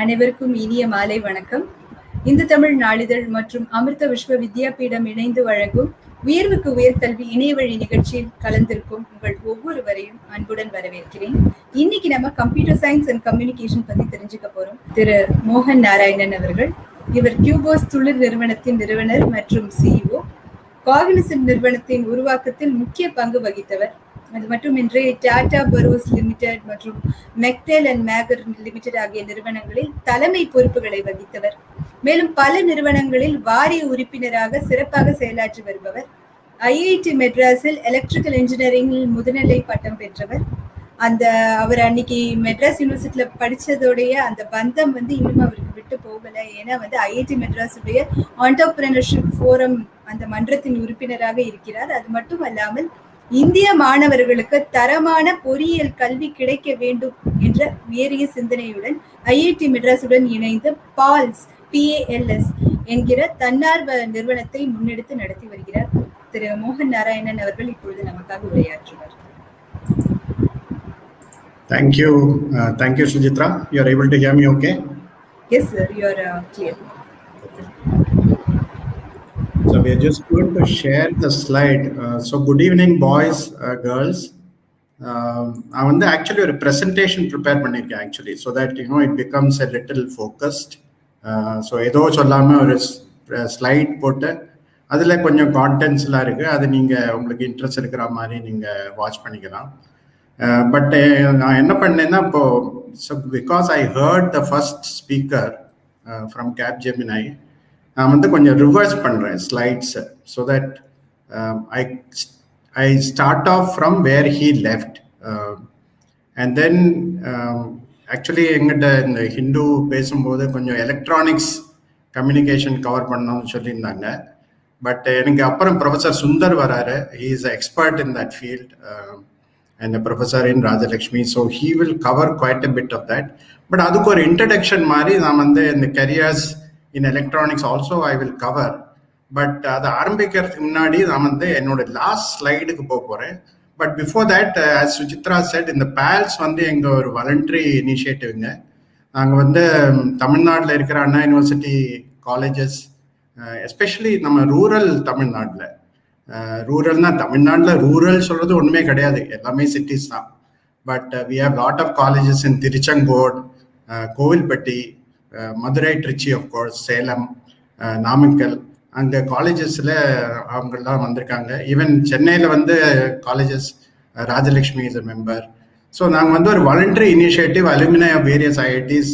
அனைவருக்கும் இனிய மாலை வணக்கம். இந்து தமிழ் நாளிதழ் மற்றும் அமிர்த விஸ்வ வித்யாபீடம் இணைந்து வழங்கும் உயர்வுக்கு உயர்கல்வி இணையவழி நிகழ்ச்சியில் கலந்திருக்கும் உங்கள் ஒவ்வொருவரையும் அன்புடன் வரவேற்கிறேன். இன்னைக்கு நம்ம கம்ப்யூட்டர் சயின்ஸ் அண்ட் கம்யூனிகேஷன் பத்தி தெரிஞ்சுக்க போறோம். திரு மோகன் நாராயணன் அவர்கள். இவர் கியூபோஸ் துளிர் நிறுவனத்தின் நிறுவனர் மற்றும் சிஇஓ. காகினிசன்ட் நிறுவனத்தின் உருவாக்கத்தில் முக்கிய பங்கு வகித்தவர். அது மட்டுமின்றி டாடா பரோஸ் லிமிடெட் மற்றும் மெக்டெல் அண்ட் மேகர் லிமிடெட் ஆகிய நிறுவனங்களில் தலைமை பொறுப்புகளை வகித்தவர். மேலும் பல நிறுவனங்களில் வாரிய உறுப்பினராக சிறப்பாக செயலாற்றி வருபவர். ஐஐடி மெட்ராஸில் எலக்ட்ரிக்கல் இன்ஜினியரிங்கில் முதுநிலை பட்டம் பெற்றவர். அவர் அன்னைக்கு மெட்ராஸ் யூனிவர்சிட்டியில படிச்சதோடைய அந்த பந்தம் இன்னும் அவருக்கு விட்டு போகல. ஏன்னா ஐஐடி மெட்ராஸுடைய ஆண்டர்பிரினர்ஷிப் ஃபோரம் அந்த மன்றத்தின் உறுப்பினராக இருக்கிறார். அது மட்டும் அல்லாமல் இந்திய மாணவர்களுக்கு தரமான பொறியியல் கல்வி கிடைக்க வேண்டும் என்ற உயரிய சிந்தனையுடன் ஐஐடி மெட்ராஸுடன் இணைந்து பால்ஸ் என்கிற தன்னார்வ நிறுவனத்தை முன்னெடுத்து நடத்தி வருகிறார். திரு மோகன் நாராயணன் அவர்கள் இப்பொழுது நமக்காக உரையாற்றுவார். Thank you, Sujitra. You are able to hear me okay? Yes, sir. You are clear. So we are just going to share the slide. So good evening, boys, girls. I actually a presentation prepare பண்ணிருக்கேன் actually, so that it becomes a little focused. So ஏதோ சொல்லாம ஒரு slide போட்டு அதுல கொஞ்சம் கான்டென்ட்ஸ்லாம் இருக்கு. அது நீங்க உங்களுக்கு இன்ட்ரெஸ்ட் இருக்கிற மாதிரி நீங்க வாட்ச் பண்ணிக்கலாம். பட் நான் என்ன பண்ணேன்னா இப்போ because I heard the first speaker from கேப்ஜெமினை, நான் கொஞ்சம் ரிவர்ஸ் பண்ணுறேன் slides, so that I start off from where he left. And then actually எங்கிட்ட இந்த ஹிந்து பேசும்போது கொஞ்சம் எலக்ட்ரானிக்ஸ் கம்யூனிகேஷன் கவர் பண்ணணும்னு சொல்லியிருந்தாங்க. பட் எனக்கு அப்புறம் ப்ரொஃபஸர் சுந்தர் வராரு. He is expert in that field and a professor in Rajalakshmi, so he will cover quite a bit of that. But adukku or introduction mari nam in the careers in electronics also I will cover. But adu ஆரம்பிக்கிறதுக்கு முன்னாடி நான் என்னோட last ஸ்லைடுக்கு போக போறேன். But before that, as Sujitra said, இந்த PALS எங்க ஒரு voluntary இனிஷியேட்டிவ்ங்க. நாங்கள் தமிழ்நாட்டில் இருக்கிற அண்ணா யூனிவர்சிட்டி காலேஜஸ், எஸ்பெஷலி நம்ம ரூரல் தமிழ்நாட்டில், ரூரல்னா தமிழ்நாட்டில் ரூரல் சொல்றது ஒன்றுமே கிடையாது, எல்லாமே சிட்டிஸ் தான். But we have lot of colleges in Tiruchengode, Kovilpatti, Madurai, Trichy, of course Salem, Namakkal. அந்த காலேஜஸில் அவங்கெல்லாம் வந்திருக்காங்க. ஈவன் சென்னையில் colleges, Rajalakshmi is a member. So நாங்கள் ஒரு voluntary initiative alumni of various IITs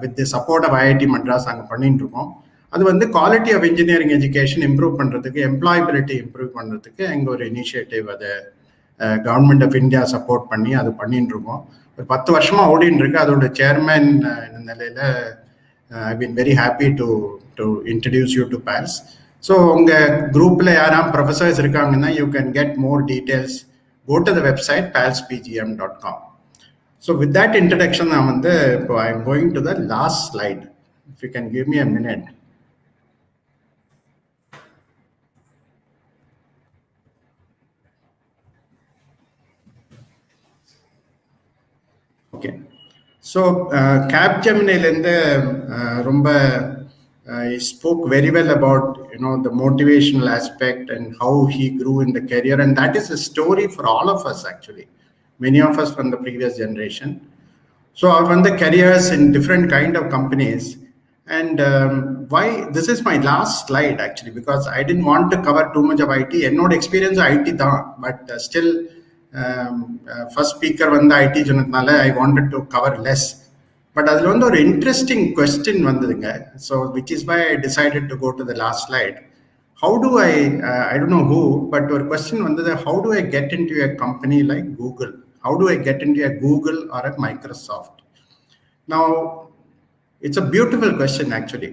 with the support of IIT Madras நாங்கள் பண்ணிட்டு இருக்கோம். அது quality of engineering education improve பண்ணுறதுக்கு, எம்ப்ளாயபிலிட்டி இம்ப்ரூவ் பண்ணுறதுக்கு எங்கள் ஒரு இனிஷியேட்டிவ். அதை கவர்மெண்ட் ஆஃப் இந்தியா சப்போர்ட் பண்ணி அது பண்ணிட்டு இருக்கோம். ஒரு 10 வருஷமாக ஓடின்னு இருக்கு. அதோட சேர்மேன் நிலையில் I been very happy to introduce you to PALS. So உங்கள் குரூப்பில் யாராம் ப்ரொஃபஸர்ஸ் இருக்காங்கன்னா you can get more details. Go to the website palspgm.com. So with that introduction நான் இப்போ I am going to the last slide. If you can give me a minute. Okay, so Capgemini-லேருந்து ரொம்ப he spoke very well about the motivational aspect and how he grew in the career, and that is a story for all of us actually, many of us from the previous generation. So I run the careers in different kind of companies, and why this is my last slide actually, because I didn't want to cover too much of IT. என்னோட experience IT தான், but still first speaker IT சொன்னதுனால I wanted to cover less. But அதில் ஒரு interesting question வந்ததுங்க. So which is why I decided to go to the last slide. How do I don't know who, but ஒரு question வந்தது, how do I get in to a company like Google? How do I get in to a Google or a Microsoft? Now it's a beautiful question actually.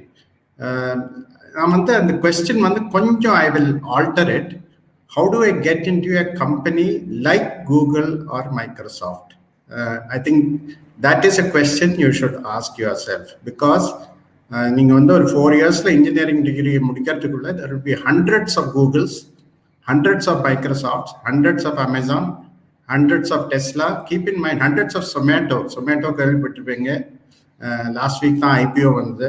நான் அந்த question கொஞ்சம் I will alter it. How do I get into a company like Google or Microsoft? I think that is a question you should ask yourself, because நீங்க ஒரு 4 yearsல engineering degree முடிக்கிறதுக்குள்ள there will be hundreds of Googles, hundreds of Microsofts, hundreds of Amazon, hundreds of Tesla. Keep in mind, hundreds of Zomato கேள்விப்பட்டிருப்பீங்க, last week தான் IPO வந்தது.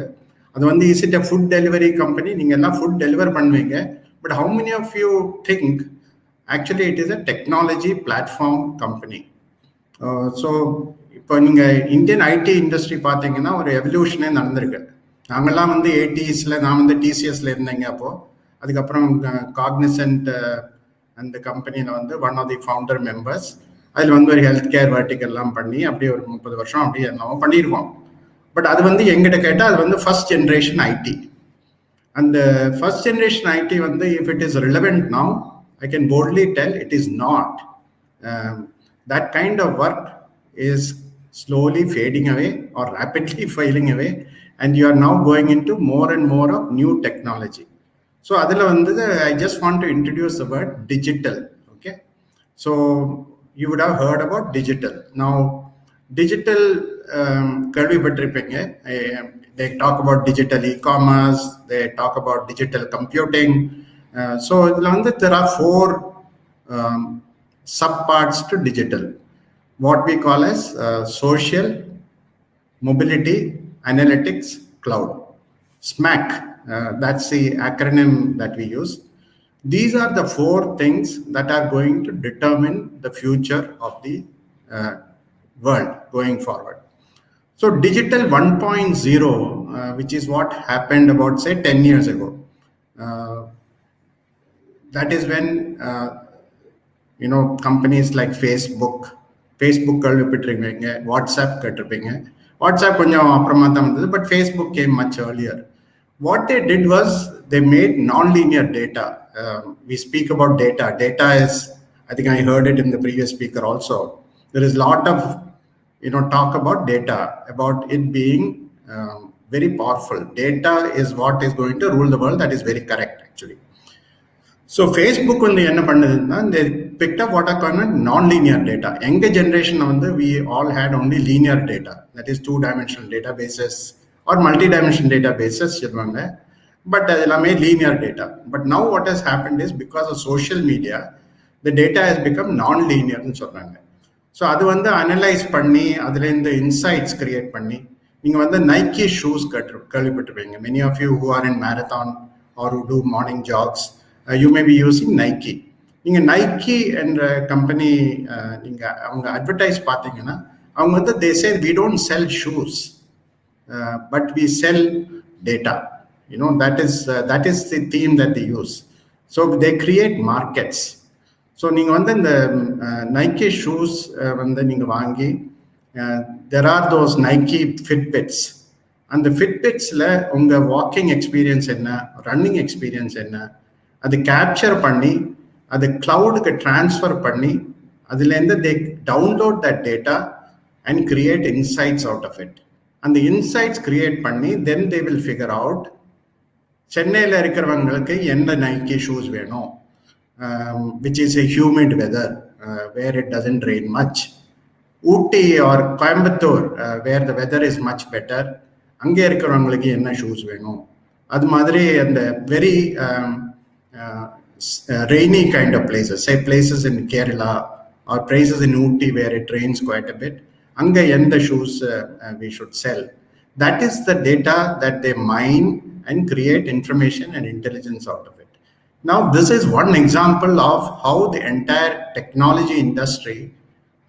அது வந்து is it a food delivery company, நீங்கள் எல்லாம் food deliver பண்ணுவீங்க, but how many of you think actually it is a technology platform company. So இப்போ நீங்கள் இந்தியன் ஐடி இண்டஸ்ட்ரி பார்த்தீங்கன்னா ஒரு எவல்யூஷனே நடந்திருக்கு. நாங்கள்லாம் வந்து 80s நான் வந்து டிசிஎஸ்ல இருந்தேங்க அப்போது. அதுக்கப்புறம் காக்னிசன்ட் அந்த கம்பெனியில் வந்து one of the founder members. அதில் வந்து ஒரு ஹெல்த் கேர் வெர்டிகல்லாம் பண்ணி அப்படியே ஒரு 30 வருஷம் அப்படியே என்னவோ பண்ணியிருக்கோம். பட் அது வந்து எங்கிட்ட கேட்டால் அது வந்து ஃபர்ஸ்ட் ஜென்ரேஷன் ஐடி. அந்த ஃபர்ஸ்ட் ஜென்ரேஷன் ஐடி வந்து if it is relevant now, I can boldly tell it is not. That kind of work is slowly fading away or rapidly fading away, and you are now going into more and more of new technology. So adila vandu I just want to introduce the word digital. Okay, so you would have heard about digital. Now digital kalvi pattirpeenga, they talk about digital e-commerce, they talk about digital computing. So there are 4 subparts to digital, what we call as social, mobility, analytics, cloud. SMAC, that's the acronym that we use. These are the 4 things that are going to determine the future of the world going forward. So digital 1.0, which is what happened about say 10 years ago. That is when companies like Facebook கேள்விப்பட்டிருப்பீங்க, WhatsApp கேட்டிருப்பீங்க. WhatsApp கொஞ்சம் அப்புறமா தான் வந்தது, but Facebook game much earlier. What they did was they made non-linear data. We speak about data. Data is, I think I heard it in the previous speaker also. There is a lot of talk about data, about it being very powerful. Data is what is going to rule the world. That is very correct actually. So Facebook வந்து என்ன பண்ணுதுன்னா, they picked up what are called non-linear data. Younger generation வந்து we all had only linear data, that is 2-dimensional databases or multi-dimensional databases சொல்லுவாங்க, but அது எல்லாமே linear data. But now what has happened is because of social media, the data has become non-linear னு சொல்றாங்க. So அது வந்து analyse பண்ணி அதுலேருந்து insights create பண்ணி, நீங்கள் வந்து நைக்கி ஷூஸ் கேள்விப்பட்டிருப்பீங்க. Many of you who are in marathon or who do morning jogs, you may be using Nike. நீங்கள் நைக்கி என்ற கம்பெனி நீங்கள் அவங்க அட்வர்டைஸ் பார்த்தீங்கன்னா, அவங்க வந்து they say we don't sell shoes, but we sell data. That is the theme that they use. So they create markets. So நீங்கள் வந்து இந்த நைக்கி ஷூஸ் வந்து நீங்கள் வாங்கி, there are those Nike Fitbits. அந்த ஃபிட்பிட்ஸில் உங்கள் வாக்கிங் எக்ஸ்பீரியன்ஸ் என்ன, ரன்னிங் எக்ஸ்பீரியன்ஸ் என்ன, அது கேப்சர் பண்ணி அது கிளவுடுக்கு டிரான்ஸ்ஃபர் பண்ணி அதுலேருந்து they download that data and create insights out of it. அந்த இன்சைட்ஸ் கிரியேட் பண்ணி then they will figure out சென்னையில் இருக்கிறவங்களுக்கு எந்த நைக்கி ஷூஸ் வேணும், which is a humid weather where it doesn't rain much. Ooty or Coimbatore where the weather is much better, அங்கே இருக்கிறவங்களுக்கு என்ன shoes வேணும். அது மாதிரி அந்த very rainy kind of places, say places in Kerala or places in Ooty where it rains quite a bit, anga endha shoes we should sell. That is the data that they mine and create information and intelligence out of it. Now this is one example of how the entire technology industry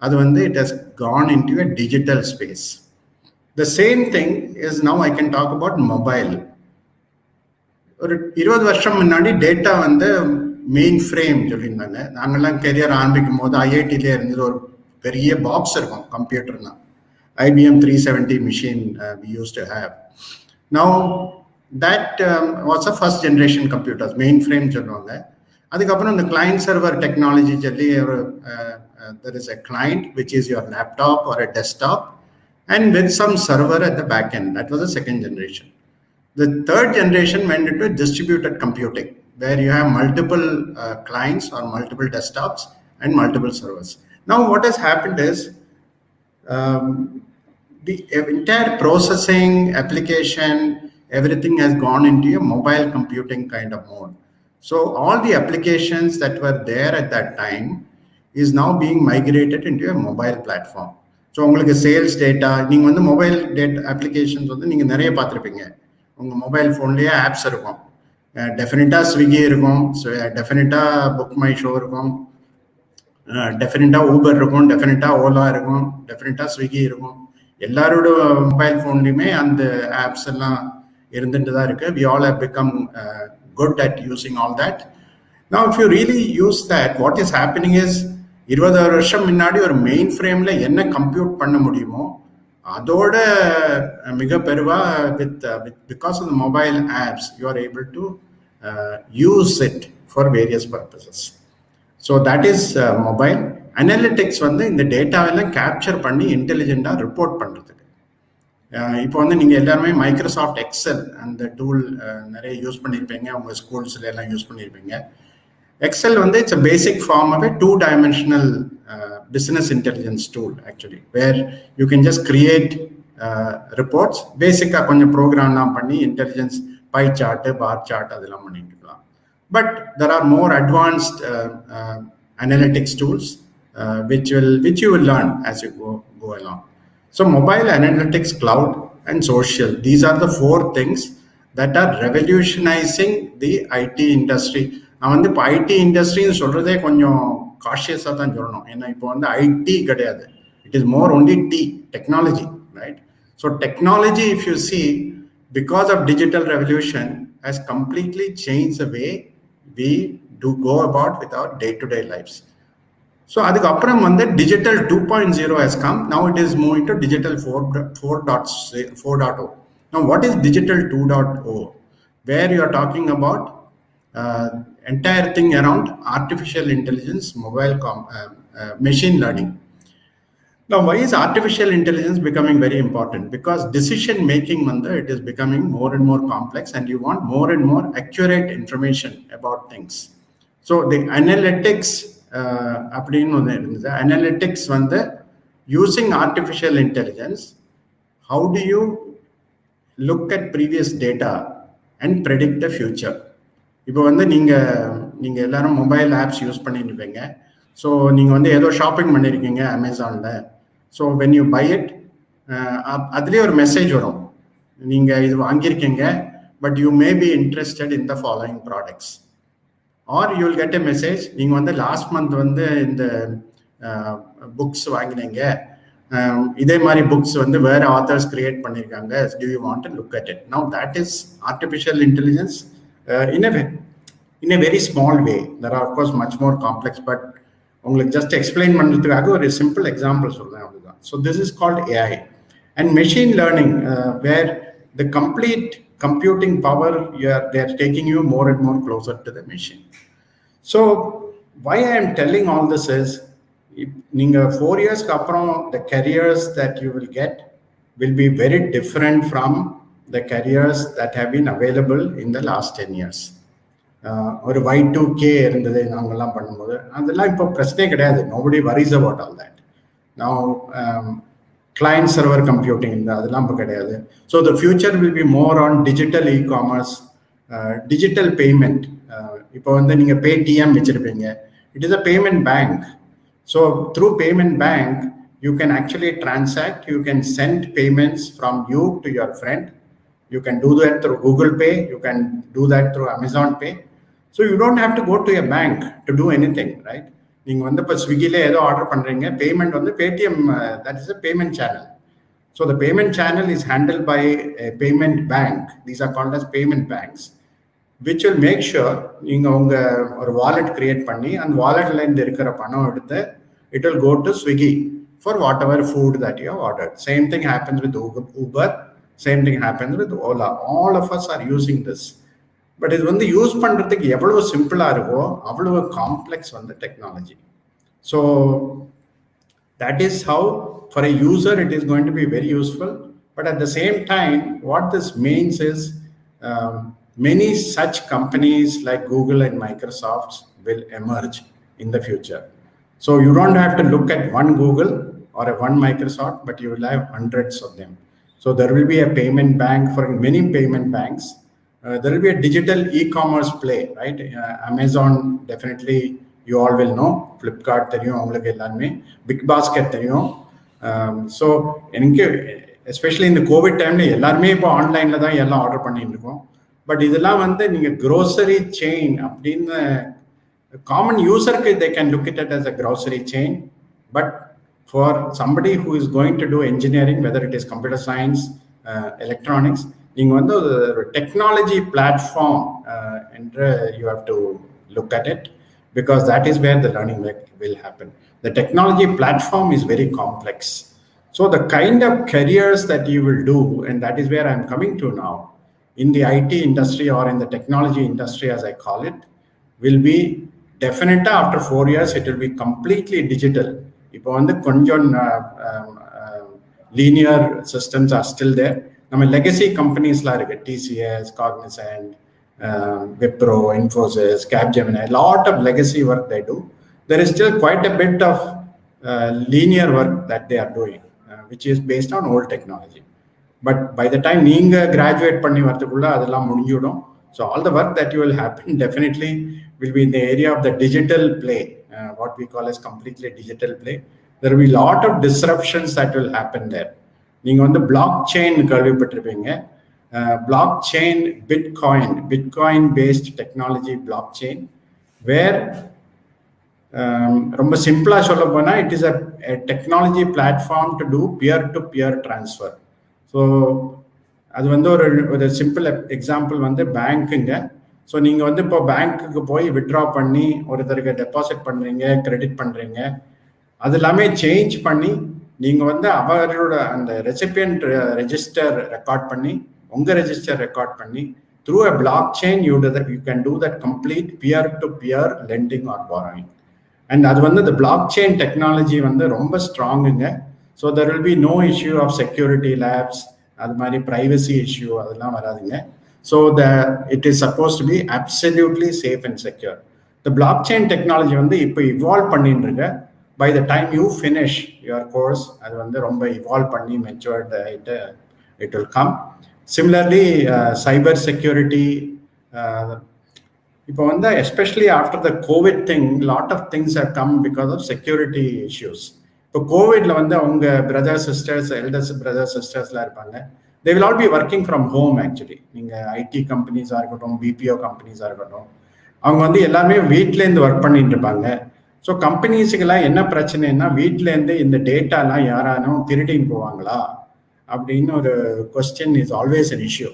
adu vande it has gone into a digital space. The same thing is now I can talk about mobile. ஒரு 20 வருஷம் முன்னாடி data வந்து main frame சொல்லியிருந்தாங்க. நாங்கள்லாம் career ஆரம்பிக்கும் போது ஐஐடியிலே இருந்தது ஒரு பெரிய பாக்ஸ் இருக்கும் கம்ப்யூட்டர்னா, IBM 370 machine we used to have. Now that was a first generation computers, main frame சொல்லுவாங்க. அதுக்கப்புறம் இந்த கிளைண்ட் சர்வர் டெக்னாலஜி சொல்லி ஒரு there is a client which is your laptop or a desktop and with some server at the back end. That was the second generation. The third generation went into distributed computing, where you have multiple clients or multiple desktops and multiple servers. Now what has happened is the entire processing, application, everything has gone into a mobile computing kind of mode. So all the applications that were there at that time is now being migrated into a mobile platform. So உங்களுக்கு sales data, நீங்கள் வந்து mobile data applications வந்து நீங்கள் நிறைய பார்த்துருப்பீங்க. உங்கள் mobile ஃபோன்லேயே apps இருக்கும். டெஃபினட்டாக ஸ்விக்கி இருக்கும், டெஃபினட்டாக புக் மை ஷோ இருக்கும், டெஃபினட்டாக ஊபர் இருக்கும், டெஃபினட்டாக ஓலா இருக்கும், டெஃபினட்டாக ஸ்விக்கி இருக்கும். எல்லாரோட மொபைல் ஃபோன்லையுமே அந்த ஆப்ஸ் எல்லாம் இருந்துட்டு தான் இருக்கு. We all have become good at using all that. Now if you really use that, what is happening is 20 வருஷம் முன்னாடி ஒரு மெயின் ஃப்ரேம்ல என்ன கம்ப்யூட் பண்ண முடியுமோ அதோட மிக பெருவா with because of the mobile apps you are able to use it for various purposes. So that is mobile analytics வந்து இந்த டேட்டாவெல்லாம் கேப்சர் பண்ணி இன்டெலிஜென்ட்டா ரிப்போர்ட் பண்றதுக்கு. இப்போ வந்து நீங்கள் எல்லாருமே மைக்ரோசாஃப்ட் எக்ஸல் அந்த டூல் நிறைய யூஸ் பண்ணியிருப்பீங்க, உங்கள் ஸ்கூல்ஸ்ல எல்லாம் யூஸ் பண்ணியிருப்பீங்க. எக்ஸல் வந்து it's a basic form of a 2-dimensional business intelligence tool actually, where you can just create reports. பேசிக்காக கொஞ்சம் ப்ரோக்ராம்லாம் பண்ணி intelligence pie chart, bar chart அதெல்லாம் பண்ணிட்டு இருக்கலாம். But there are more advanced analytics tools which you will learn as you go along. So mobile analytics, cloud and social, these are the 4 things that are revolutionizing the IT industry. நான் வந்து இப்போ ID இண்டஸ்ட்ரின்னு சொல்றதே கொஞ்சம் காஷியஸாக தான் சொல்லணும். ஏன்னா இப்போ வந்து ஐடி கிடையாது, it is more only technology, right? So technology if you see because of digital revolution has completely change the way we do go about with our day to day lifes. So அதுக்கப்புறம் வந்து digital 2.0 has come. Now it is moving to digital 4.0. Now what is digital 2.0? Where you are talking about entire thing around artificial intelligence, machine learning. Now why is artificial intelligence becoming very important? Because decision making it is becoming more and more complex and you want more and more accurate information about things. So the analytics அப்படின்னு ஒன்று இருந்தது. Analytics வந்து using artificial intelligence, how do you look at previous data and predict the future. இப்போ வந்து நீங்கள் எல்லாரும் mobile apps use பண்ணியிருப்பீங்க. So நீங்கள் வந்து ஏதோ ஷாப்பிங் பண்ணியிருக்கீங்க அமேசானில். So when you buy it, அதுலேயே ஒரு மெசேஜ் வரும், நீங்கள் இது வாங்கியிருக்கீங்க but you may be interested in the following products. Or you will get a message, நீங்க வந்து லாஸ்ட் மந்த் வந்து இந்த புக்ஸ் வாங்கினீங்க, இதே மாதிரி புக்ஸ் வந்து வேற ஆத்தர்ஸ் கிரியேட் பண்ணியிருக்காங்க, do you want to look at it? Now that is artificial intelligence in a very small way. There are of course much more complex, but உங்களுக்கு just explain பண்றதுக்காக ஒரு simple example சொல்றேன் அவ்வளவுதான். So this is called AI and machine learning, where the complete computing power they are taking you more and more closer to the machine. So why I am telling all this is, ninga 4 years ku appuram the careers that you will get will be very different from the careers that have been available in the last 10 years. ஒரு Y2K இருந்தது நாங்கெல்லாம் பண்ணும்போது, அதெல்லாம் இப்போ பிரச்சனையே கிடையாது. nobody worries about all that. Now client server computing அதெல்லாம் இப்போ கிடையாது. So the future will be more on digital e-commerce, digital payment. இப்போ வந்து நீங்க பேடிஎம் வச்சிருப்பீங்க, it is a payment bank. So through payment bank you can actually transact, you can send payments from you to your friend, you can do that through Google Pay, you can do that through Amazon Pay. So you don't have to go to a bank to do anything, right? நீங்க வந்து இப்போ ஸ்விக்கில ஏதோ order பண்றீங்க, payment வந்து Paytm, that is a payment channel. So the payment channel is handled by a payment bank. These are called as payment banks, which will make sure நீங்க உங்க ஒரு wallet create பண்ணி அந்த வாலெட்ல இருந்து இருக்கிற பணம் எடுத்து it will go to Swiggy for whatever food that you have ordered. Same thing happens with Uber, same thing happens with Ola. All of us are using this. But இது வந்து use பண்றதுக்கு எவ்வளவு சிம்பிளா இருக்கோ அவ்வளவு காம்ப்ளெக்ஸ் வந்து technology. So that is how for a user it is going to be very useful. But at the same time, what this means is many such companies like Google and Microsoft will emerge in the future. So you don't have to look at one Google or a one Microsoft, but you will have hundreds of them. So there will be a payment bank for many payment banks. There will be a digital e-commerce play, right? Amazon, definitely you all will know. Flipkart தெரியும் உங்களுக்கு எல்லாமே, Big Basket தெரியும். So எனக்கு especially இந்த Covid டைம்ல எல்லாருமே இப்போ ஆன்லைன்ல தான் எல்லாம் ஆர்டர் பண்ணிட்டு இருக்கோம். பட் இதெல்லாம் வந்து நீங்க க்ரோசரி செயின் அப்படின்னு காமன் யூசருக்கு they can look it as a grocery chain. But for somebody who is going to do engineering, whether it is computer science, electronics, நீங்க வந்து ஒரு டெக்னாலஜி பிளாட்ஃபார்ம் என்று you have to look at it, because that is where the learning will happen. The technology platform is very complex. So the kind of careers that you will do, and that is where I'm coming to now, in the IT industry or in the technology industry as I call it, will be definitely after 4 years, it will be completely digital. இப்போ வந்து கொஞ்சம் linear systems are still there. நம்ம legacy companiesலாம் இருக்கு, TCS, Cognizant, Wipro, Infosys, Capgemini, a lot of legacy work they do. There is still quite a bit of linear work that they are doing, which is based on old technology. But by the time நீங்க graduate பண்ணி வரதுக்குள்ள அதெல்லாம் முடிஞ்சிடும். So all the work that you will happen definitely will be in the area of the digital play, what we call as completely digital play. There will be a lot of disruptions that will happen there. நீங்க வந்து blockchain கேள்விப்பட்டிருப்பீங்க. Blockchain, Bitcoin based technology blockchain, where ரொம்ப சிம்பிளா சொல்ல போனா it is a technology platform to do peer-to-peer transfer. So அது வந்து ஒரு சிம்பிள் எக்ஸாம்பிள் வந்து பேங்க்குங்க. ஸோ நீங்கள் வந்து இப்போ பேங்க்குக்கு போய் வித்ட்ரா பண்ணி ஒருத்தருக்கு டெபாசிட் பண்ணுறீங்க, கிரெடிட் பண்ணுறீங்க, அது எல்லாமே சேஞ்ச் பண்ணி நீங்கள் வந்து அவரோட அந்த ரெசிபியன்ட் ரெஜிஸ்டர் ரெக்கார்ட் பண்ணி உங்கள் ரெஜிஸ்டர் ரெக்கார்ட் பண்ணி through a block chain you can do that complete peer to peer lending or borrowing. And அது வந்து இந்த பிளாக் செயின் டெக்னாலஜி வந்து ரொம்ப ஸ்ட்ராங்குங்க. So there will be no issue of security lapse, அது மாதிரி ப்ரைவசி இஷ்யூ அதெல்லாம் வராதுங்க. So it is suppose to be absolutely safe and secure. இந்த பிளாக் செயின் டெக்னாலஜி வந்து இப்போ இவால்வ் பண்ணிட்டு இருக்க. By the time you finish your course, அது வந்து ரொம்ப இவால்வ் பண்ணி மெச்சூர்ட் ஆகிட்டு it will come. Similarly cyber security, இப்போ வந்து especially after the COVID thing, lot of things have come because of security issues. இப்போ கோவிட்ல வந்து அவங்க பிரதர்ஸ் சிஸ்டர்ஸ், எல்டர்ஸ் பிரதர்ஸ் சிஸ்டர்ஸ்லாம் இருப்பாங்க. They will all be working from home. Actually நீங்கள் IT கம்பெனிஸாக இருக்கட்டும், பிபிஓ கம்பெனிஸாக இருக்கட்டும், அவங்க வந்து எல்லாருமே வீட்டிலேருந்து ஒர்க் பண்ணிட்டு இருப்பாங்க. ஸோ கம்பெனிஸுக்கெல்லாம் என்ன பிரச்சனைன்னா, வீட்டிலேருந்து இந்த டேட்டாலாம் யாரானும் திருடின்னு போவாங்களா அப்படின்னு ஒரு question is always an issue.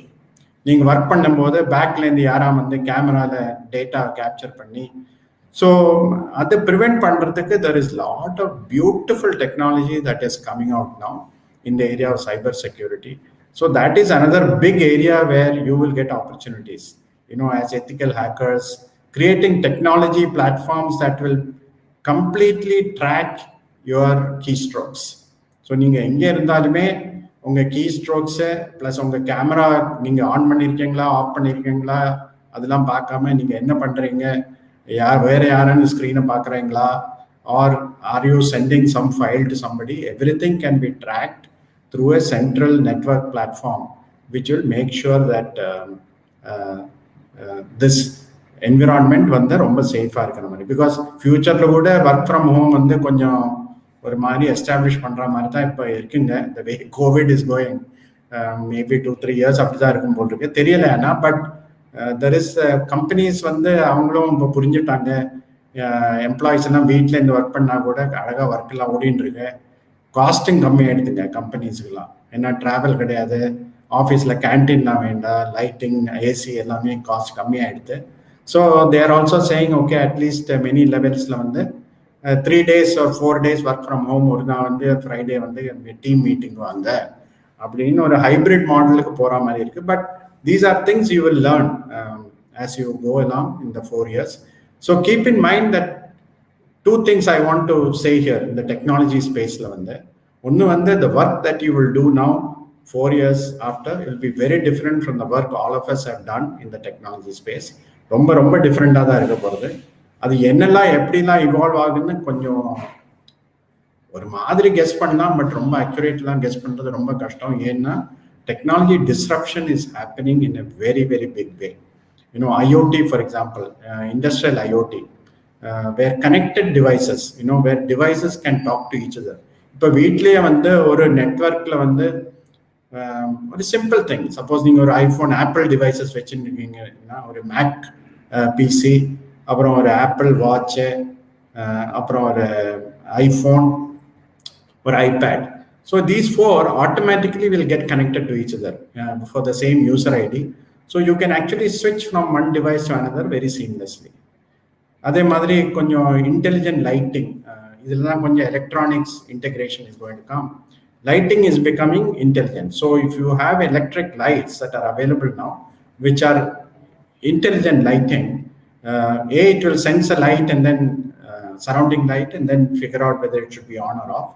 நீங்கள் ஒர்க் பண்ணும்போது பேக்லேருந்து யாராம் வந்து கேமராவில் டேட்டா கேப்சர் பண்ணி, ஸோ அதை ப்ரிவெண்ட் பண்ணுறதுக்கு there is lot of beautiful technology that is coming out now in the area of cyber security. So that is another big area where you will get opportunities, as ethical hackers, creating technology platforms that will completely track your keystrokes. So நீங்கள் எங்கே இருந்தாலுமே உங்கள் key strokes plus உங்கள் camera நீங்கள் on பண்ணியிருக்கீங்களா, of பண்ணியிருக்கீங்களா, அதெல்லாம் பார்க்காம நீங்கள் என்ன பண்ணுறீங்க, வேறு யாரான்னு ஸ்க்ரீனை பார்க்குறீங்களா, or are you sending some file to somebody, everything can be tracked through a central network platform which will make sure that this environment வந்து ரொம்ப சேஃபாக இருக்கிற மாதிரி. பிகாஸ் ஃபியூச்சரில் கூட ஒர்க் ஃப்ரம் ஹோம் வந்து கொஞ்சம் ஒரு மாதிரி எஸ்டாப்ளிஷ் பண்ணுற மாதிரி தான் இப்போ இருக்குங்க. இந்த way COVID is going, maybe 2-3 years அப்படி தான் இருக்கும் போல் இருக்கு, தெரியல. ஆனால் பட் தெர் இஸ் கம்பெனிஸ் வந்து அவங்களும் இப்போ புரிஞ்சுட்டாங்க, எம்ப்ளாயிஸ் எல்லாம் வீட்டிலேருந்து ஒர்க் பண்ணால் கூட அழகாக ஒர்க்கெல்லாம் ஓடின்னு இருக்கு. காஸ்டிங் கம்மியாகிடுதுங்க கம்பெனிஸுக்கெல்லாம், ஏன்னா ட்ராவல் கிடையாது, ஆஃபீஸில் கேன்டீன்லாம் வேண்டாம், லைட்டிங், ஏசி எல்லாமே cost கம்மியாகிடுது. So they are also saying okay, at least many லெவல்ஸில் வந்து 3 days or 4 days work from home, ஒரு நாள் வந்து ஃப்ரைடே வந்து டீம் மீட்டிங் வாங்க அப்படின்னு ஒரு ஹைப்ரிட் மாடலுக்கு போகிற மாதிரி இருக்குது. But these are things you will learn as you go along in the 4 years. So keep in mind that 2 things I want to say here in the technology space la vande, onnu vande the work that you will do now 4 years after will be very different from the work all of us have done in the technology space. ரொம்ப டிஃப்ரெண்டா தான் இருக்க போறது. அது என்னெல்லாம் எப்படிலாம் evolve ஆகுன்னு கொஞ்சம் ஒரு மாதிரி கெஸ் பண்ணலாம், பட் ரொம்ப அக்யூரேட்லாம் கெஸ் பண்றது ரொம்ப கஷ்டம். ஏன்னா technology disruption is happening in a very big way. IoT for example, industrial IoT, where connected devices, where devices can talk to each other. இப்போ வீட்லேயே வந்து ஒரு நெட்ஒர்க்கில் வந்து ஒரு சிம்பிள் திங், சப்போஸ் நீங்கள் ஒரு ஐஃபோன் ஆப்பிள் டிவைசஸ் வச்சுருக்கீங்கன்னா ஒரு மேக் பிசி, அப்புறம் ஒரு ஆப்பிள் வாட்சு, அப்புறம் ஒரு iPhone, or iPad. So these four automatically will get connected to each other for the same user ID. So you can actually switch from one device to another very seamlessly. அதே மாதிரி கொஞ்சம் intelligent lighting, இதில் தான் கொஞ்சம் electronics integration is going to come. Lighting is becoming intelligent. So if you have electric lights that are available now, which are intelligent lighting, it will sense a light and then surrounding light and then figure out whether it should be on or off.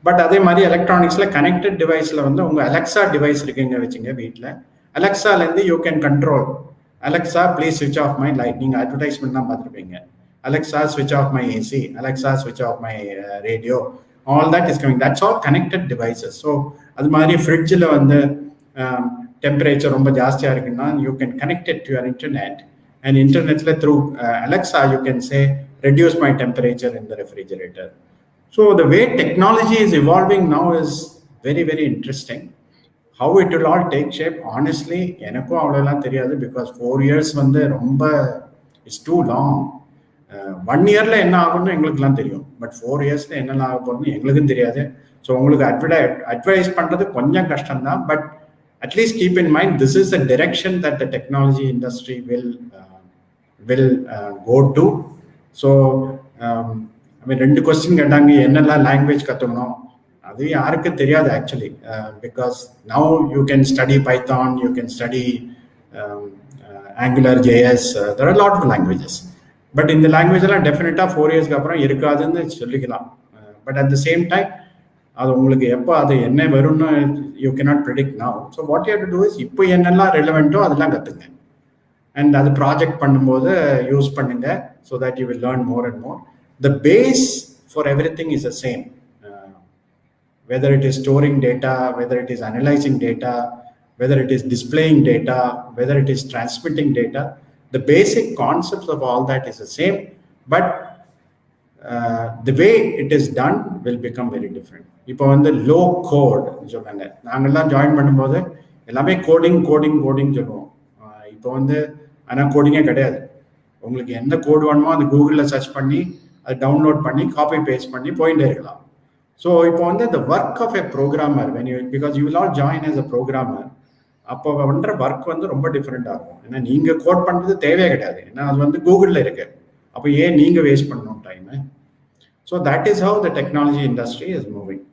But அதே மாதிரி எலக்ட்ரானிக்ஸில் connected டிவைஸில் வந்து உங்கள் Alexa device இருக்குங்க வச்சுங்க வீட்டில், அலெக்ஸாலேருந்து you can control Alexa please ஸ்விட்ச் of my light. நீங்கள் advertisement தான் பார்த்துருப்பீங்க, அலெக்ஸா ஸ்விட்ச் ஆஃப் மை ஏசி, அலெக்ஸா ஸ்விட்ச் of my radio, all that is coming. That's all connected devices. So அது மாதிரி ஃப்ரிட்ஜில் வந்து டெம்பரேச்சர் ரொம்ப ஜாஸ்தியாக இருக்குன்னா you can connect it to your internet, and இன்டர்நெட்டில் through Alexa you can say reduce my temperature in the refrigerator. So the way technology is evolving now is very, very interesting. How it will all take shape, honestly, எனக்கும் அவ்வளோலாம் தெரியாது. because 4 years வந்து ரொம்ப it's too long. 1 yearல என்ன ஆகும்னு எங்களுக்குலாம் தெரியும், but 4 yearsல என்னெல்லாம் ஆக போகுதுன்னு எங்களுக்கும் தெரியாது. ஸோ உங்களுக்கு அட்வைஸ் பண்ணுறது கொஞ்சம் கஷ்டம்தான், but at least keep in mind this is the direction that the technology industry will go to. So ரெண்டு கொஸ்டின் கேட்டாங்க, என்னெல்லாம் லாங்குவேஜ் கற்றுக்கணும், அது யாருக்கு தெரியாது actually, because now you can study Python, you can study Angular, JS, there are lot of languages. But இந்த language எல்லாம் டெஃபினட்டாக 4 yearsக்கு அப்புறம் இருக்காதுன்னு சொல்லிக்கலாம். But at the same time அது உங்களுக்கு எப்போ அது என்ன வரும்னு you cannot predict now. So what you have to do is இப்போ என்னெல்லாம் ரெலவெண்ட்டோ அதெல்லாம் கற்றுங்க, அண்ட் அது ப்ராஜெக்ட் பண்ணும்போது யூஸ் பண்ணுங்க, so that you will learn more and more. The base for everything is the same, whether it is storing data, whether it is analyzing data, whether it is displaying data, whether it is transmitting data. The basic concepts of all that is the same, but the way it is done will become very different. இப்போ வந்து low code சொல்றாங்க, நாங்கள்லாம் join பண்ணும்போது எல்லாமே coding coding coding சொல்லுவோம். இப்போ வந்து ஆனால் கோடிங்கே கிடையாது. உங்களுக்கு எந்த கோடு வேணுமோ அது கூகுளில் சர்ச் பண்ணி அதை டவுன்லோட் பண்ணி காப்பி பேஸ்ட் பண்ணி போயிட்டே இருக்கலாம். ஸோ இப்போ வந்து the work of a programmer when you, because you will all join as a programmer, அப்போ பண்ணுற ஒர்க் வந்து ரொம்ப டிஃப்ரெண்டாக இருக்கும். ஏன்னா நீங்கள் கோட் பண்ணுறது தேவையே கிடையாது, ஏன்னா அது வந்து கூகுளில் இருக்கு. அப்போ ஏன் நீங்கள் வேஸ்ட் பண்ணணும் time? So that is how the technology industry is moving.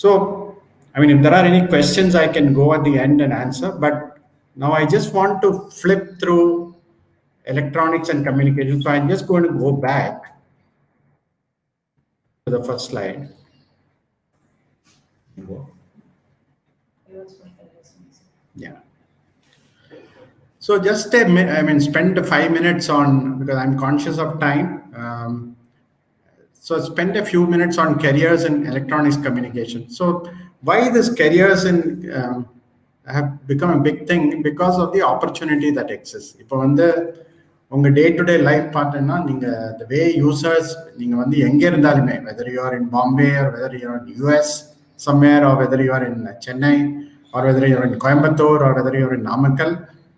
So I mean, if there are any questions I can go at the end and answer, but now I just want to flip through electronics and communication. So I'm just going to go back to the first slide. Yeah. So just spend 5 minutes on, because I'm conscious of time. So spend a few minutes on careers in electronics communication. So why this careers in have become a big thing? Because of the opportunity that exists. இப்போ வந்து உங்கள் day to day life பார்த்தீங்கன்னா நீங்கள் த வே users, நீங்கள் வந்து எங்கே இருந்தாலுமே, whether you are in Bombay or whether you are in US somewhere, or whether you are in Chennai, or whether you are in Coimbatore, or whether you are in Namakkal,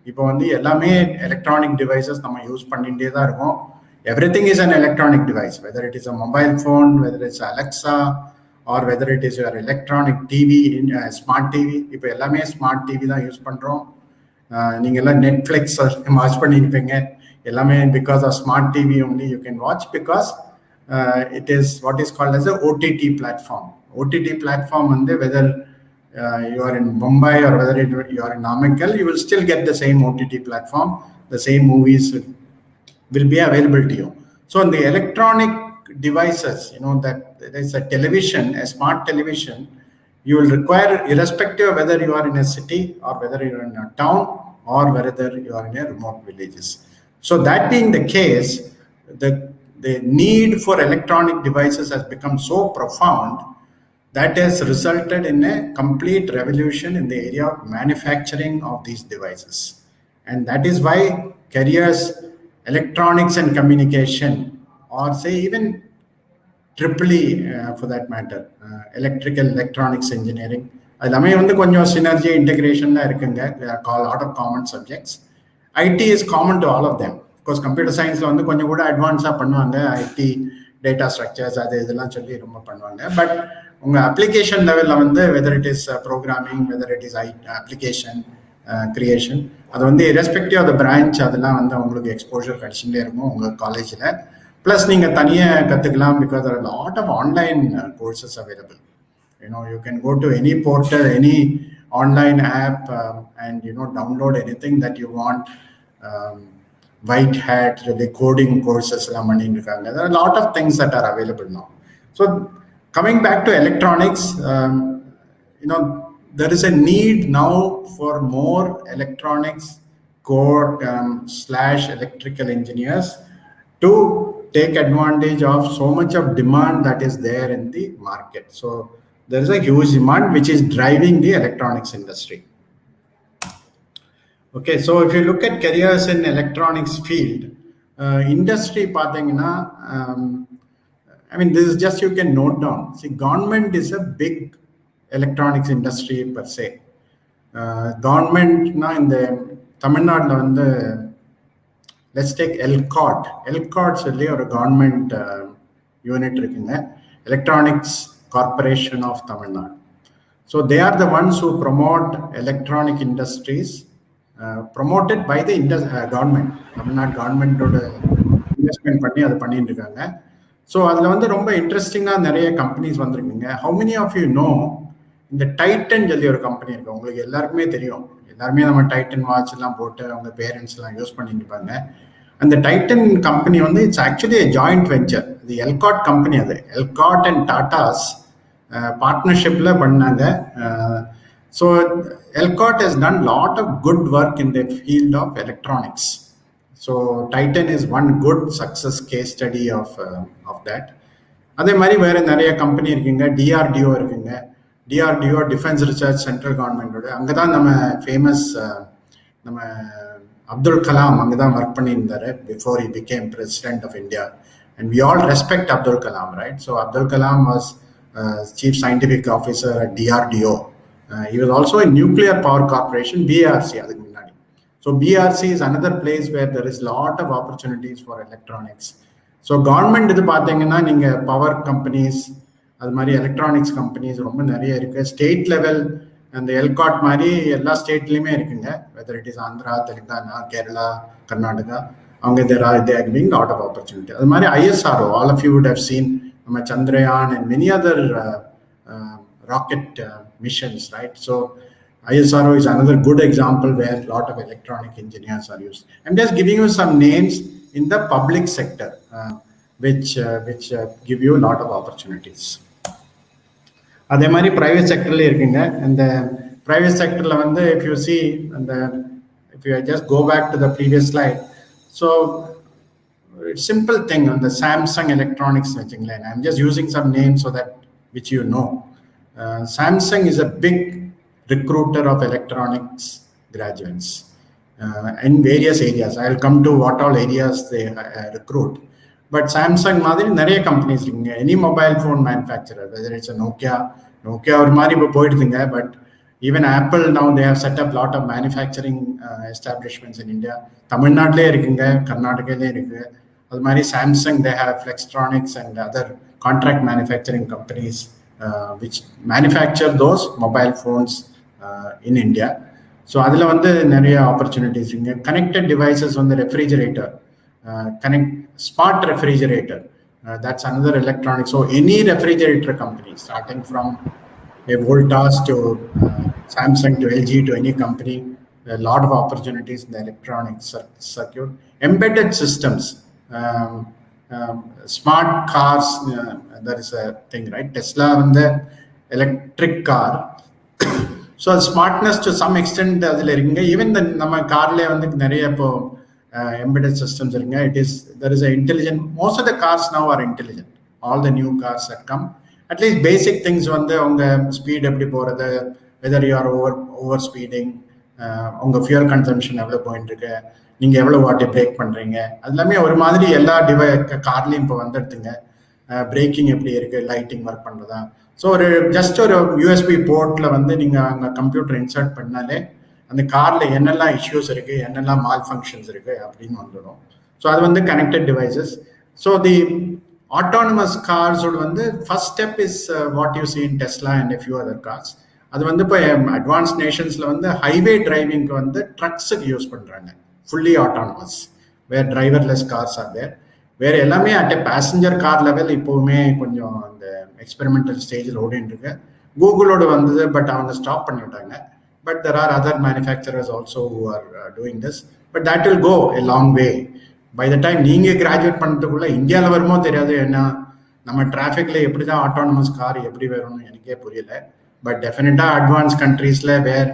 இப்போ வந்து எல்லாமே electronic devices நம்ம use பண்ணிகிட்டே தான் இருக்கோம். Everything is an electronic device, whether it is a mobile phone, whether it's Alexa, or whether it is your electronic TV, smart TV. இப்போ எல்லாமே smart TV தான் யூஸ் பண்ணுறோம். நீங்கள் எல்லாம் நெட்ஃப்ளிக்ஸ் வாட்ச் பண்ணியிருப்பீங்க, எல்லாமே because of smart TV only you can watch, because it is what is called as a OTT platform. OTT platform வந்து whether you are in Mumbai or whether you are in Namakkal, you will still get the same OTT platform. The same movies will be available to you. So in the electronic devices, you know, that there is a television, a smart television, you will require, irrespective of whether you are in a city or whether you are in a town or whether you are in a remote villages. So that being the case, the need for electronic devices has become so profound that has resulted in a complete revolution in the area of manufacturing of these devices. And that is why careers, electronics and communication, or say even triple E for that matter, electrical electronics engineering, அது எல்லாமே வந்து கொஞ்சம் synergy இன்டெகிரேஷன்லாம் இருக்குங்க. Lot of common subjects. IT is common to all of them. Of course computer சயின்ஸில் வந்து கொஞ்சம் கூட அட்வான்ஸாக பண்ணுவாங்க, ஐடி டேட்டா ஸ்ட்ரக்சர்ஸ் அது இதெல்லாம் சொல்லி ரொம்ப பண்ணுவாங்க. பட் உங்கள் அப்ளிகேஷன் லெவலில் வந்து weather it is programming, weather it is application creation, அது வந்து இரஸ்பெக்டிவ் ஆஃப் த பிரான்ச் அதெல்லாம் வந்து உங்களுக்கு எக்ஸ்போஜர் கிடைச்சிட்டே இருக்கும் உங்கள் காலேஜில். ப்ளஸ் நீங்கள் தனியாக கற்றுக்கலாம், because there are a lot of online courses available. You can go to any portal, any online app, and download anything that you want. White hat, the coding courses, there are a lot of things that are available now. So coming back to electronics, there is a need now for more electronics core / electrical engineers to take advantage of so much of demand that is there in the market. So there is a huge demand which is driving the electronics industry. Okay, so if you look at careers in electronics field, industry pathina, this is just you can note down. See, government is a big electronics industry per se. Government na in the Tamil Nadu வந்து let's take LCOT சொல்லி ஒரு government unit இருக்குங்க, electronics corporation of Tamil Nadu. So they are the ones who promote electronic industries, promoted by the government. Tamil Nadu கவர்மெண்டோட investment பண்ணி அதை பண்ணிட்டு இருக்காங்க. So அதில் வந்து ரொம்ப இன்ட்ரெஸ்டிங்காக நிறைய கம்பெனிஸ் வந்திருக்குங்க. How many of you know இந்த டைட்டன் சொல்லி ஒரு கம்பெனி இருக்கு, உங்களுக்கு எல்லாருக்குமே தெரியும். எல்லாருமே நம்ம டைட்டன் வாட்ச் எல்லாம் போட்டு அவங்க பேரண்ட்ஸ் எல்லாம் யூஸ் பண்ணிட்டு இருப்பாங்க. அந்த டைட்டன் கம்பெனி வந்து இட்ஸ் ஆக்சுவலி ஜாயிண்ட் வெஞ்சர். இது எல்காட் கம்பெனி, அது எல்காட் அண்ட் டாட்டாஸ் பார்ட்னர்ஷிப்ல பண்ணாங்க. So ELCOT has done lot of good work in the field of electronics. So Titan is one good success case study of that. அதே மாதிரி வேற நிறைய கம்பெனி இருக்குங்க. DRDO இருக்குங்க. DRDO டிஃபென்ஸ் ரிசர்ச் சென்ட்ரல் கவர்மெண்டோட, அங்கதான் நம்ம ஃபேமஸ் நம்ம அப்துல் கலாம் அங்கதான் ஒர்க் பண்ணியிருந்தாரு before he became president of India, and we all respect Abdul Kalam, right? So Abdul Kalam was chief scientific officer at DRDO. He was also in nuclear power corporation, BRC. அதுக்கு முன்னாடி. So BRC is another place where there is lot of opportunities for electronics. So government இது பார்த்தீங்கன்னா நீங்க power companies அது மாதிரி electronics companies ரொம்ப நிறைய இருக்கு. ஸ்டேட் லெவல் அந்த எல்காட் மாதிரி எல்லா ஸ்டேட்லையுமே இருக்குங்க. Weather it is Andhra, Telangana, Kerala, Karnataka, அவங்க தேர் கிவிங் லாட் ஆஃப் ஆப்பர்ச்சுனிட்டி. அது மாதிரி ISRO, all of you would have seen நம்ம Chandrayaan and many other rocket missions, right? So ISRO is another good example where a lot of electronic engineers are used. I'm just giving you some names in the public sector, which give you a lot of opportunities. அதே மாதிரி private sectorல இருக்குங்க. அந்த private sectorல வந்து if you see, and if you just go back to the previous slide, so simple thing on the Samsung Electronics வச்சுங்களேன். I'm just using some names so that which you know. Samsung is a big recruiter of electronics graduates in various areas. I'll come to what all areas they recruit. But Samsung மாதிரி நிறைய companies இருக்குங்க. Any mobile phone manufacturer, whether it's Nokia ஒரு மாதிரி இப்போ போயிடுதுங்க. But even Apple now they have set up lot of manufacturing establishments in India. தமிழ்நாட்டிலே இருக்குங்க, கர்நாடகாலே இருக்கு. அது மாதிரி Samsung they have Flextronics and other contract manufacturing companies which manufacture those mobile phones in India. So adula vandu nariya opportunities inga. Connected devices on the refrigerator, smart refrigerator, that's another electronic. So any refrigerator company starting from a Voltas to Samsung to LG to any company, a lot of opportunities in the electronic circuit. Embedded systems, smart cars, that is a thing, right? Tesla and the electric car. So smartness to some extent adile irunga. Even the nama car la vandu nariya po embedded systems irunga. There is a intelligent, most of the cars now are intelligent. All the new cars that come, at least basic things vandu unga speed eppadi poradhu, whether you are over speeding, unga fuel consumption evlo point irukku, நீங்க எவ்வளவு வாட்டி break பண்றீங்க, அது எல்லாமே ஒரு மாதிரி எல்லா கார்லயும் இப்போ வந்துடுதுங்க. பிரேக்கிங் எப்படி இருக்குது, லைட்டிங் ஒர்க் பண்ணுறதா. ஸோ ஒரு ஜஸ்ட் ஒரு யூஎஸ்பி போர்ட்டில் வந்து நீங்கள் அங்கே கம்ப்யூட்டர் இன்சர்ட் பண்ணாலே அந்த காரில் என்னெல்லாம் இஷ்யூஸ் இருக்குது, என்னெல்லாம் மால் ஃபங்க்ஷன்ஸ் இருக்குது அப்படின்னு வந்துடும். ஸோ அது வந்து connected devices. So the autonomous cars வந்து first step is what you see in Tesla and a few other cars. அது வந்து இப்போ அட்வான்ஸ் நேஷன்ஸில் வந்து ஹைவே டிரைவிங்க்கு வந்து ட்ரக்ஸுக்கு யூஸ் பண்ணுறாங்க, fully autonomous, where driverless cars are there. வேறு எல்லாமே at a passenger car level இப்போவுமே கொஞ்சம் அந்த எக்ஸ்பெரிமெண்டல் ஸ்டேஜில் ஓடின்னு இருக்கு. கூகுளோட வந்தது, பட் அவங்க ஸ்டாப் பண்ணிவிட்டாங்க. But there are other manufacturers also who are doing this, but that will go a long way. By the time நீங்கள் கிராஜுவேட் பண்ணுறதுக்குள்ளே இந்தியாவில் வருமோ தெரியாது. ஏன்னா நம்ம டிராஃபிக்கில் எப்படி தான் ஆட்டானமஸ் கார் எப்படி வரும்னு எனக்கே புரியல. பட் டெஃபினட்டாக அட்வான்ஸ் கண்ட்ரீஸில் வேர்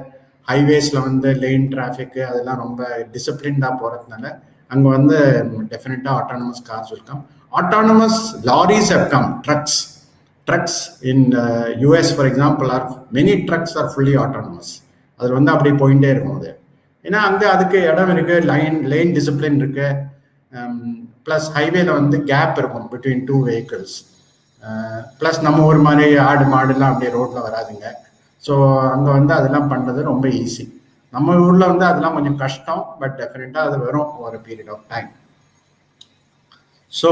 ஹைவேஸில் வந்து லைன் டிராஃபிக்கு அதெல்லாம் ரொம்ப டிசிப்ளின்டாக போகிறதுனால அங்கே வந்து டெஃபினட்டாக autonomous cars will come. Autonomous lorries have come, trucks in US for example are many trucks are fully autonomous. அதில் வந்து அப்படி போயிட்டே இருக்கும் அது. ஏன்னா அங்கே அதுக்கு இடம் இருக்குது, லைன் டிசிப்ளின் இருக்குது, ப்ளஸ் ஹைவேல வந்து கேப் இருக்கும் பிட்வீன் டூ வெஹிக்கிள்ஸ். ப்ளஸ் நம்ம ஒரு மாதிரி ஆடு மாடுலாம் அப்படியே ரோட்டில் வராதுங்க. ஸோ அங்கே வந்து அதெல்லாம் பண்ணுறது ரொம்ப ஈஸி. நம்ம ஊரில் வந்து அதெல்லாம் கொஞ்சம் கஷ்டம், பட் டெஃபினட்டாக அது வரும் ஒரு period of time. So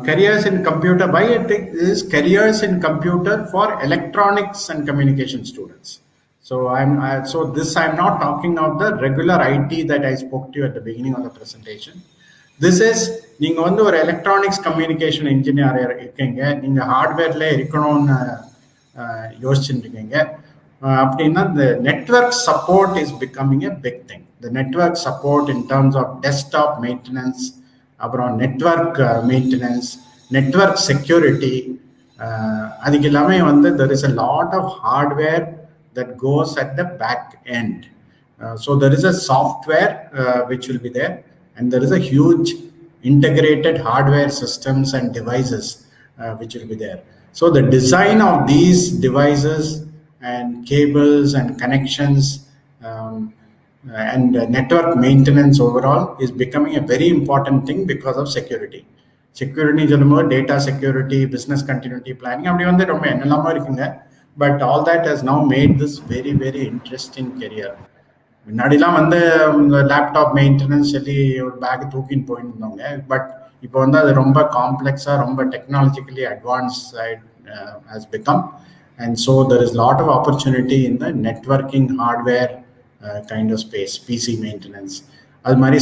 careers in computer, why I take this careers in computer for electronics and communication students. So I'm not talking of the regular IT that I spoke to you at the beginning of the presentation. This is நீங்கள் வந்து ஒரு electronics communication engineer இருக்கீங்க, நீங்கள் ஹார்ட்வேர்ல இருக்கணும்னு யோசிச்சுட்டு இருக்கீங்க அப்படின்னா the network support is becoming a big thing. The network support in terms of desktop maintenance, அப்புறம் நெட்வொர்க் மெயின்டெனன்ஸ், நெட்வொர்க் செக்யூரிட்டி, அதுக்கு எல்லாமே வந்து there is a lot of hardware that goes at the back end. So there is a software which will be there, and there is a huge integrated hardware systems and devices which will be there. So the design of these devices and cables and connections and network maintenance overall is becoming a very important thing because of security. Security சொல்லும்போது data security, business continuity planning அப்படி வந்து ரொம்ப என்னெல்லாமோ இருக்குங்க. But all that has now made this very very interesting career. முன்னாடிலாம் வந்து laptop maintenance சொல்லி ஒரு பேக் தூக்கின்னு போயிருந்தோங்க. பட் இப்போ வந்து அது ரொம்ப காம்ப்ளெக்ஸாக, ரொம்ப technologically advance has become, and so there is a lot of opportunity in the networking hardware kind of space, PC maintenance. அது மாதிரி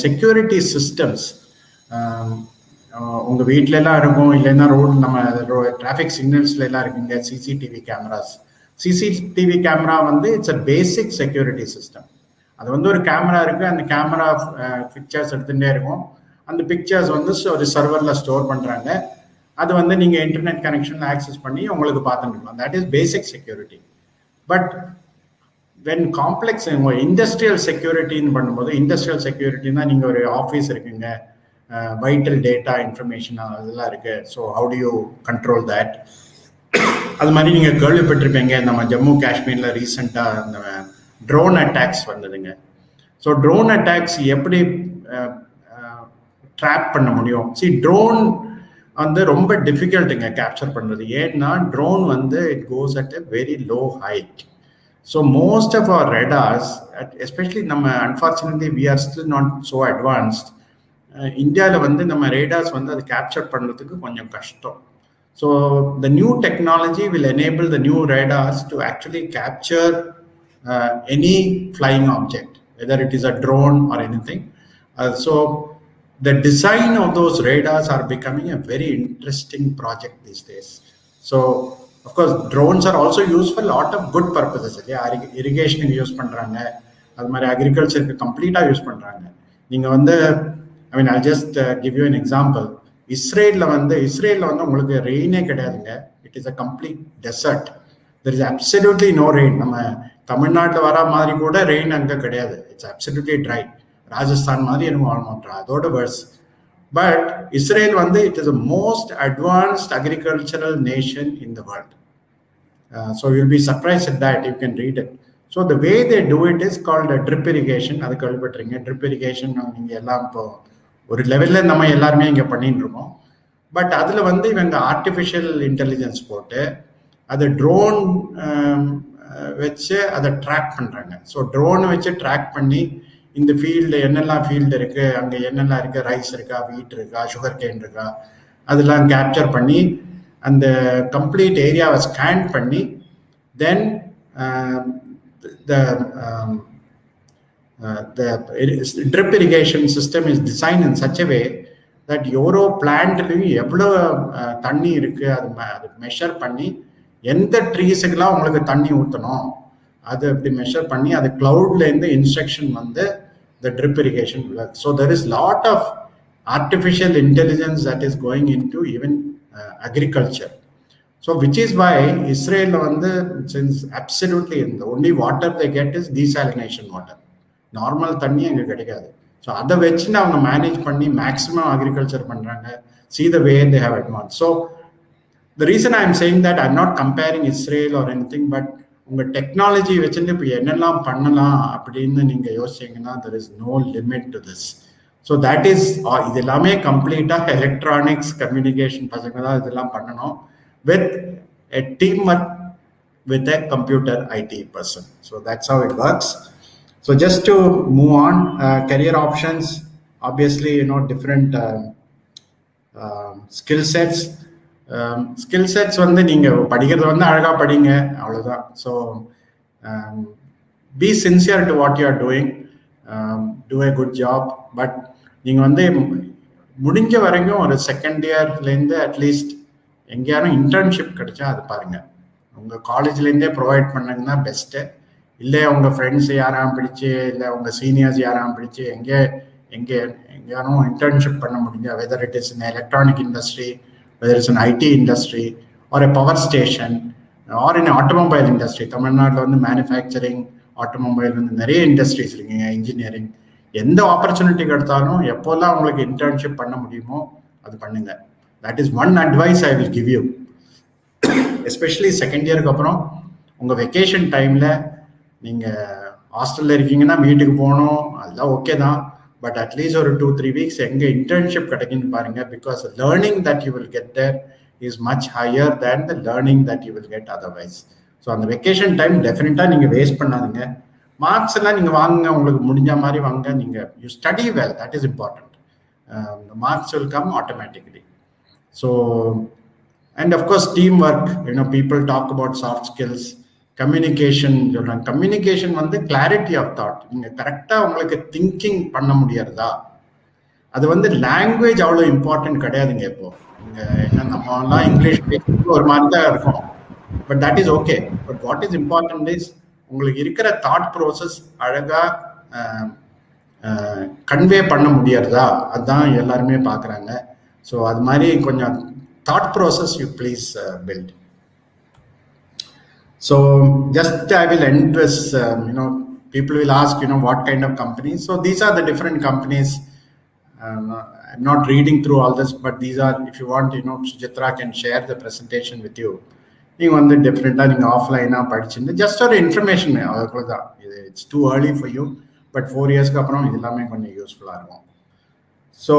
செக்யூரிட்டி சிஸ்டம்ஸ் உங்கள் வீட்டிலலாம் இருக்கும், இல்லைன்னா நம்ம டிராஃபிக் சிக்னல்ஸ்ல எல்லாம் இருக்குங்க சிசிடிவி கேமராஸ். சிசிடிவி கேமரா வந்து it's a basic security system. அது வந்து ஒரு கேமரா இருக்குது, அந்த கேமரா பிக்சர்ஸ் எடுத்துகிட்டே இருக்கும். அந்த பிக்சர்ஸ் வந்து ஒரு சர்வரில் ஸ்டோர் பண்ணுறாங்க. அது வந்து நீங்கள் இன்டர்நெட் கனெக்ஷனில் ஆக்சஸ் பண்ணி உங்களுக்கு பார்த்துட்டு இருக்கலாம். That is basic security. But when complex industrial செக்யூரிட்டின்னு பண்ணும்போது, இண்டஸ்ட்ரியல் செக்யூரிட்டின்னா நீங்கள் ஒரு ஆஃபீஸ் இருக்குங்க, வைட்டல் டேட்டா இன்ஃபர்மேஷன் அதெல்லாம் இருக்குது. So how do you control that? அது மாதிரி நீங்கள் கேள்விப்பட்டிருப்பீங்க, நம்ம ஜம்மு காஷ்மீரில் ரீசெண்டாக அந்த ட்ரோன் அட்டாக்ஸ் வந்ததுங்க. ஸோ ட்ரோன் அட்டாக்ஸ் எப்படி ட்ராப் பண்ண முடியும்? ட்ரோன் வந்து ரொம்ப டிஃபிகல்ட்டுங்க கேப்சர் பண்ணுறது. ஏன்னா ட்ரோன் வந்து it goes at a very low height. So most of our radars, especially நம்ம unfortunately we are still not so advanced. இந்தியாவில் வந்து நம்ம ரேடார்ஸ் வந்து அதை கேப்சர் பண்ணுறதுக்கு கொஞ்சம் கஷ்டம். So the new technology will enable the new radars to actually capture any flying object, weather it is a drone or anything. So the design of those radars are becoming a very interesting project these days. So of course drones are also used for a lot of good purposes. Irrigation use பண்றாங்க, அது மாதிரி அக்ரிகல்ச்சருக்கு கம்ப்ளீட்டா use பண்றாங்க. நீங்க வந்து I'll just give you an example. இஸ்ரேல்ல வந்து உங்களுக்கு ரெயினே கிடையாதுங்க. It is a complete desert. There is absolutely no rain. நம்ம தமிழ்நாட்டில் வர மாதிரி கூட ரெயின் அங்கே கிடையாது. It's absolutely dry. ராஜஸ்தான் மாதிரி எனக்கு வாழ்மாட்டா, அதோட வேர்ஸ். பட் இஸ்ரேல் வந்து it is the most advanced agricultural nation in the world. So you'll be surprise at that, you can read it. So the way they do it is called drip irrigation. அது கேள்விப்பட்டிருங்க. Drip irrigation நீங்கள் எல்லாம் இப்போ ஒரு லெவலில் நம்ம எல்லாருமே இங்கே பண்ணிட்டு இருக்கோம். பட் அதில் வந்து இவங்க ஆர்டிஃபிஷியல் இன்டெலிஜென்ஸ் போட்டு அது ட்ரோன் வச்சு அதை ட்ராக் பண்ணுறாங்க. ஸோ ட்ரோனை வச்சு ட்ராக் பண்ணி இந்த ஃபீல்டு என்னெல்லாம் ஃபீல்டு இருக்குது, அங்கே என்னெல்லாம் இருக்குது, ரைஸ் இருக்கா, வீட் இருக்கா, சுகர் கேன் இருக்கா, அதெல்லாம் கேப்சர் பண்ணி அந்த கம்ப்ளீட் ஏரியாவை ஸ்கேன் பண்ணி தென் the drip irrigation system is designed in such a way that எவ்வளோ பிளான்ட்லையும் எவ்வளோ தண்ணி இருக்குது அது மெஷர் பண்ணி எந்த ட்ரீஸுக்கெல்லாம் உங்களுக்கு தண்ணி ஊற்றணும் அது அப்படி மெஷர் பண்ணி அது கிளவுட்லேருந்து இன்ஸ்ட்ரக்ஷன் வந்து the drip irrigation work. So there is lot of artificial intelligence that is going into even agriculture. So which is why Israel வந்து since absolutely the only water they get is desalination water. Normal தண்ணி அங்கே கிடைக்காது. So அதை வச்சுன்னு அவங்க manage பண்ணி maximum agriculture பண்ணுறாங்க. See the way they have advanced. So the reason I am saying that I'm not comparing Israel or anything, but உங்கள் technology வச்சுட்டு இப்போ என்னெல்லாம் பண்ணலாம் அப்படின்னு நீங்கள் யோசிச்சிங்கன்னா there is no limit to this. So that is இது எல்லாமே கம்ப்ளீட்டாக எலக்ட்ரானிக்ஸ் கம்யூனிகேஷன் பசங்க தான் இதெல்லாம் பண்ணணும் with a teamwork with a computer IT person. So that's how it works. So just to move on, career options, obviously, different skill sets. Skill sets வந்து நீங்கள் படிக்கிறது வந்து அழகாக படிங்க, அவ்வளோதான். So be sincere to what you are doing, do a good job. But நீங்கள் வந்து முடிஞ்ச வரைக்கும் ஒரு செகண்ட் இயர்லேருந்து அட்லீஸ்ட் எங்கேயாரும் இன்டர்ன்ஷிப் கிடைச்சா அது பாருங்கள். உங்கள் காலேஜ்லேருந்தே ப்ரொவைட் பண்ணாங்கன்னா பெஸ்ட்டு. இல்லை உங்கள் ஃப்ரெண்ட்ஸ் யாராம் பிடிச்சி, இல்லை உங்கள் சீனியர்ஸ் யாராம் பிடிச்சி எங்கேயாரும் இன்டர்ன்ஷிப் பண்ண முடிஞ்சா, whether it is in electronic industry, whether it's in IT industry or a power station or in automobile industry. தமிழ்நாட்டில் வந்து மேனுஃபேக்சரிங், ஆட்டோமொபைல் வந்து நிறைய இண்டஸ்ட்ரீஸ் இருக்குங்க, இன்ஜினியரிங். எந்த ஆப்பர்ச்சுனிட்டி கிடைத்தாலும் எப்போல்லாம் உங்களுக்கு இன்டர்ன்ஷிப் பண்ண முடியுமோ அது பண்ணுங்க. That is one advice I will give you. Especially second இயருக்கு அப்புறம் உங்கள் வெக்கேஷன் டைமில் நீங்கள் ஹாஸ்டலில் இருக்கீங்கன்னா வீட்டுக்கு போகணும், அதெல்லாம் ஓகே தான். பட் அட்லீஸ்ட் ஒரு 2-3 வீக்ஸ் எங்கே இன்டர்ன்ஷிப் கிடைக்குன்னு பாருங்கள். Because learning that you will get there is much higher than the learning that you will get otherwise. So அந்த வெக்கேஷன் டைம் டெஃபினட்டாக நீங்கள் வேஸ்ட் பண்ணாதீங்க. மார்க்ஸ் எல்லாம் நீங்கள் வாங்குங்க, உங்களுக்கு முடிஞ்ச மாதிரி வாங்க. நீங்கள் you study well, that is important. Marks will come automatically. So and of course team work, people talk about soft skills. Communication சொல்கிறாங்க. கம்யூனிகேஷன் வந்து கிளாரிட்டி ஆஃப் தாட். நீங்கள் கரெக்டாக உங்களுக்கு திங்கிங் பண்ண முடியறதா, அது வந்து லாங்குவேஜ் அவ்வளோ இம்பார்ட்டன்ட் கிடையாதுங்க. இப்போ நீங்கள் நம்மலாம் இங்கிலீஷ் பேசுறது ஒரு மாதிரி தான் இருக்கும், but that is okay. But what is important is உங்களுக்கு இருக்கிற தாட் ப்ராசஸ் அழகாக கன்வே பண்ண முடியறதா, அதுதான் எல்லாருமே பார்க்குறாங்க. ஸோ அது மாதிரி கொஞ்சம் thought process you please build. So just I will end this, people will ask, what kind of companies. So these are the different companies. I'm not reading through all this, but these are, if you want, Sujitra can share the presentation with you. You want the different, offline, just for information. It's too early for you, but 4 years ka appuram idellame konja useful ah irukum. So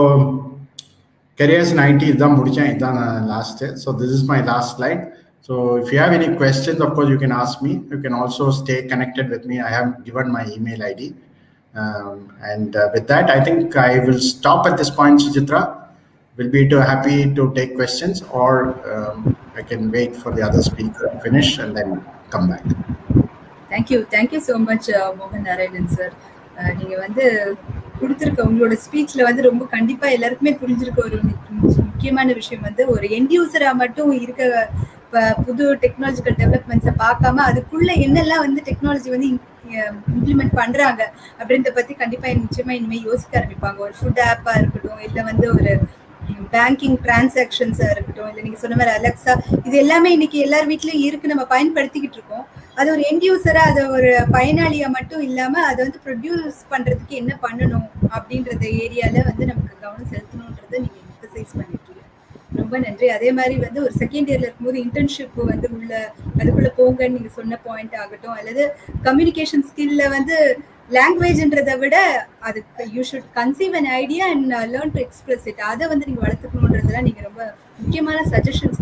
careers in IT idha mudichen, idha last. So this is my last slide. So if you have any questions, of course, you can ask me. You can also stay connected with me. I have given my email ID. And with that, I think I will stop at this point, Sujitra. Will be happy to take questions, or I can wait for the other speaker to finish and then come back. Thank you so much, Mohan Narayanan sir. நீங்கள் வந்து கொடுத்துருக்க உங்களோட ஸ்பீச்சில் வந்து ரொம்ப கண்டிப்பாக எல்லாருக்குமே புரிஞ்சிருக்க ஒரு முக்கியமான விஷயம் வந்து, ஒரு எண்ட் யூசராக மட்டும் இருக்க புது டெக்னாலஜிக்கல் டெவலப்மெண்ட்ஸை பார்க்காம அதுக்குள்ள என்னெல்லாம் வந்து டெக்னாலஜி வந்து இம்ப்ளிமெண்ட் பண்றாங்க அப்படின்றத பத்தி கண்டிப்பா நிச்சயமா இனிமேல் யோசிக்க ஆரம்பிப்பாங்க. ஒரு ஃபுட் ஆப்பா இருக்கட்டும், இல்லை வந்து ஒரு பேங்கிங் டிரான்சாக்ஷன்ஸா இருக்கட்டும், இல்லை நீங்க சொன்ன மாதிரி அலெக்ஸா, இது எல்லாமே இன்னைக்கு எல்லார் வீட்லயும் இருக்கு, நம்ம பயன்படுத்திக்கிட்டு இருக்கோம். அது ஒரு எண்ட் யூசரா, அதை ஒரு பயனாளியா மட்டும் இல்லாம அதை வந்து ப்ரொடியூஸ் பண்றதுக்கு என்ன பண்ணணும் அப்படின்றத ஏரியால வந்து நமக்கு கவனம் செலுத்தணும்ன்றத நீங்க எம்பசைஸ் பண்ணிட்டு. ரொம்ப நன்றி. அதே மாதிரி வந்து ஒரு செகண்ட் இயர்ல இருக்கும்போது இன்டர்ன்ஷிப் வந்து அதுக்குள்ள போங்கன்னு நீங்க சொன்ன பாயிண்ட் ஆகட்டும், அல்லது கம்யூனிகேஷன் ஸ்கில்ல வந்து லாங்குவேஜ்ன்றதை விட அதுக்கு you should conceive an idea and learn to express it. அதை வந்து நீங்க வளர்த்துக்கணுன்றதுலாம் நீங்க ரொம்ப முக்கியமான சஜஷன்ஸ்